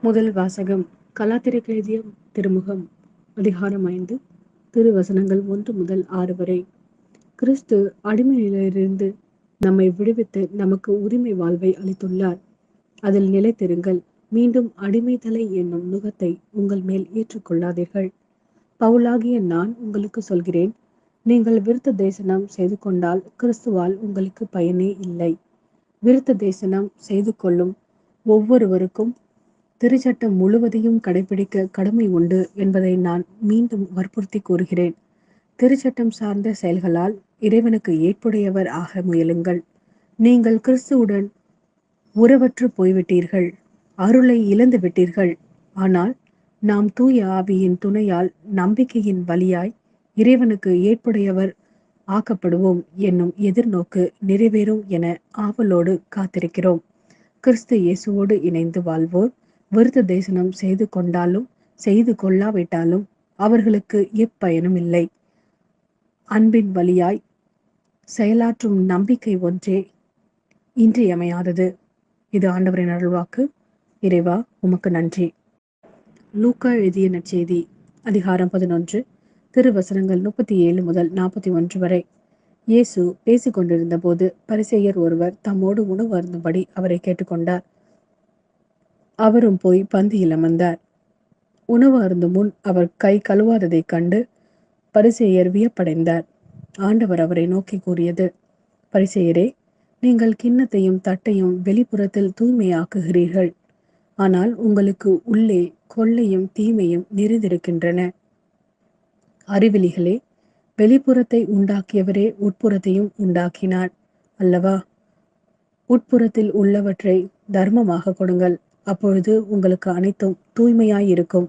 முதல் வாசகம் கலாத்தியருக்கு எழுதிய திருமுகம் அதிகாரம் 5 திருவசனங்கள் 1 முதல் 6 வரை. கிறிஸ்து அடிமை நிலையிலிருந்து நம்மை விடுவித்து நமக்கு உரிமை வாழ்வை அளித்துள்ளார். அதில் நிலைத்திருங்கள். மீண்டும் அடிமை தலை என்னும் நுகத்தை உங்கள் மேல் ஏற்றுக்கொள்ளாதீர்கள். பவுலாகிய நான் உங்களுக்கு சொல்கிறேன், நீங்கள் விருத்த தேசனம் செய்து கொண்டால் கிறிஸ்துவால் உங்களுக்கு பயனே இல்லை. விருத்த தேசனம் செய்து கொள்ளும் ஒவ்வொருவருக்கும் திருச்சட்டம் முழுவதையும் கடைபிடிக்க கடமை உண்டு என்பதை நான் மீண்டும் வற்புறுத்தி கூறுகிறேன். திருச்சட்டம் சார்ந்த செயல்களால் இறைவனுக்கு ஏற்புடையவர் ஆக முயலுங்கள். நீங்கள் கிறிஸ்துவுடன் உறவற்று போய்விட்டீர்கள், அருளை இழந்து விட்டீர்கள். ஆனால் நாம் தூய ஆவியின் துணையால் நம்பிக்கையின் வழியாய் இறைவனுக்கு ஏற்புடையவர் ஆக்கப்படுவோம் என்னும் எதிர்நோக்கு நிறைவேறும் என ஆவலோடு காத்திருக்கிறோம். கிறிஸ்து இயேசுவோடு இணைந்து வாழ்வோர் விருத்த தேசனம் செய்து கொண்டாலும் செய்து கொள்ளாவிட்டாலும் அவர்களுக்கு எப்பயனும் இல்லை. அன்பின் வழியாய் செயலாற்றும் நம்பிக்கை ஒன்றே இன்றியமையாதது. இது ஆண்டவரின் அருள்வாக்கு. இறைவா, உமக்கு நன்றி. லூக்கா எழுதிய நற்செய்தி அதிகாரம் 11 திருவசனங்கள் 37 முதல் 41 வரை. இயேசு பேசிக் கொண்டிருந்த போது பரிசேயர் ஒருவர் தம்மோடு உணவு அருந்தும்படி அவரை கேட்டுக்கொண்டார். அவரும் போய் பந்தியில் அமர்ந்தார். உணவு அருந்தும் முன் அவர் கை கழுவாததைக் கண்டு பரிசேயர் வியப்படைந்தார். ஆண்டவர் அவரை நோக்கி கூறியது, பரிசேயரே, நீங்கள் கிண்ணத்தையும் தட்டையும் வெளிப்புறத்தில் தூய்மையாக்குகிறீர்கள், ஆனால் உங்களுக்கு உள்ளே கொள்ளையும் தீமையும் நிறைந்திருக்கின்றன. அறிவிலிகளே, வெளிப்புறத்தை உண்டாக்கியவரே உட்புறத்தையும் உண்டாக்கினார் அல்லவா? உட்புறத்தில் உள்ளவற்றை தர்மமாக கொடுங்கள், அப்பொழுது உங்களுக்கு அனைத்தும் தூய்மையாயிருக்கும்.